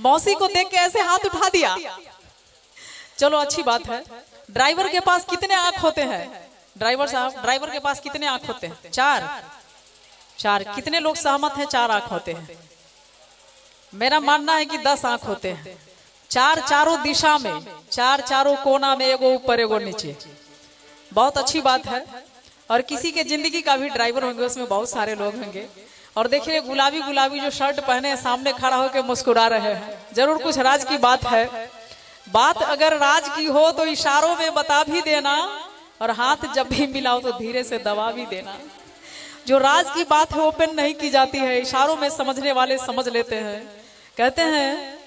मौसी को देख के ऐसे हाथ उठा दिया। चलो अच्छी बात है। ड्राइवर के पास कितने आंख होते हैं? ड्राइवर साहब, ड्राइवर के पास कितने आंख होते हैं? चार। चार। कितने लोग सहमत हैं चार आंख होते हैं? मेरा मानना है कि 10 आंख होते हैं। चार चारों दिशा में, चार चारों कोना में, एगो ऊपर एगो नीचे। बहुत अच्छी बात है। और किसी के जिंदगी का भी ड्राइवर होंगे, उसमें बहुत सारे लोग होंगे। और देखिए गुलाबी गुलाबी जो शर्ट पहने सामने खड़ा होकर मुस्कुरा रहे हैं, जरूर कुछ राज की बात है। बात अगर राज की हो तो इशारों में बता भी देना, और हाथ जब भी मिलाओ तो धीरे से दबा भी देना। जो राज की बात है ओपन नहीं की जाती है, इशारों में समझने वाले समझ लेते हैं। कहते हैं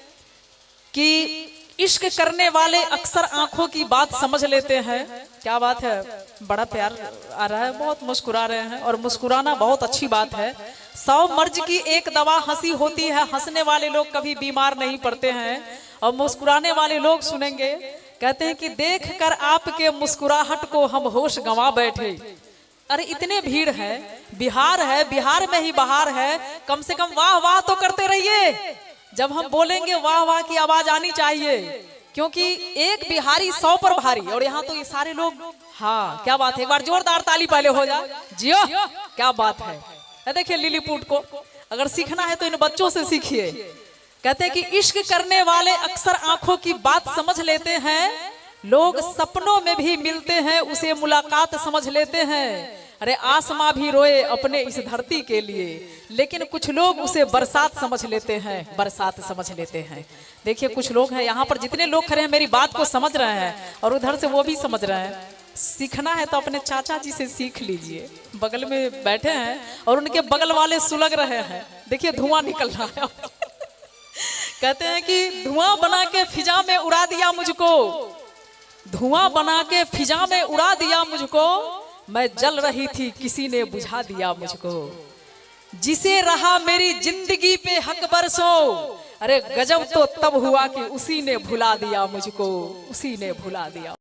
कि इश्क करने वाले अक्सर आंखों की बात समझ लेते हैं। क्या बात है, बड़ा प्यार आ रहा है, बहुत मुस्कुरा रहे हैं। और मुस्कुराना बहुत अच्छी बात है। 100 मर्ज की एक दवा हंसी होती है। हंसने वाले लोग कभी बीमार नहीं पड़ते हैं। और मुस्कुराने वाले लोग सुनेंगे, कहते हैं कि देख कर आपके मुस्कुराहट को हम होश गंवा बैठे। अरे इतने भीड़ है, बिहार है, बिहार में ही बहार है, कम से कम वाह वाह तो करते रहिए। जब हम बोलेंगे वाह वाह की आवाज आनी चाहिए, क्योंकि एक बिहारी 100 पर भारी। और यहाँ तो ये सारे लोग, हाँ क्या बात है, एक बार जोरदार ताली पहले हो जाए। जियो, क्या बात है। देखिए लिलीपुट को अगर सीखना है तो इन बच्चों से सीखिए। कहते हैं कि इश्क करने वाले अक्सर आंखों की बात समझ लेते हैं। लोग सपनों में भी मिलते हैं, उसे मुलाकात समझ लेते हैं। अरे आसमां भी रोए अपने इस धरती के लिए, लेकिन कुछ लोग उसे बरसात समझ लेते हैं, बरसात समझ लेते हैं। देखिए कुछ लोग हैं यहाँ पर, जितने लोग खड़े हैं मेरी बात को समझ रहे हैं, और उधर से वो भी समझ रहे हैं। सीखना है तो अपने चाचा जी से सीख लीजिए, बगल में बैठे हैं और उनके बगल वाले सुलग रहे हैं। देखिए धुआं निकल रहा है। कहते हैं कि धुआं बना के फिजा में उड़ा दिया मुझको, धुआं बना के फिजा में उड़ा दिया मुझको, मैं जल रही थी किसी ने बुझा दिया मुझको। जिसे रहा मेरी जिंदगी पे हक बरसों, अरे गजब तो तब हुआ कि उसी ने भुला दिया मुझको, उसी ने भुला दिया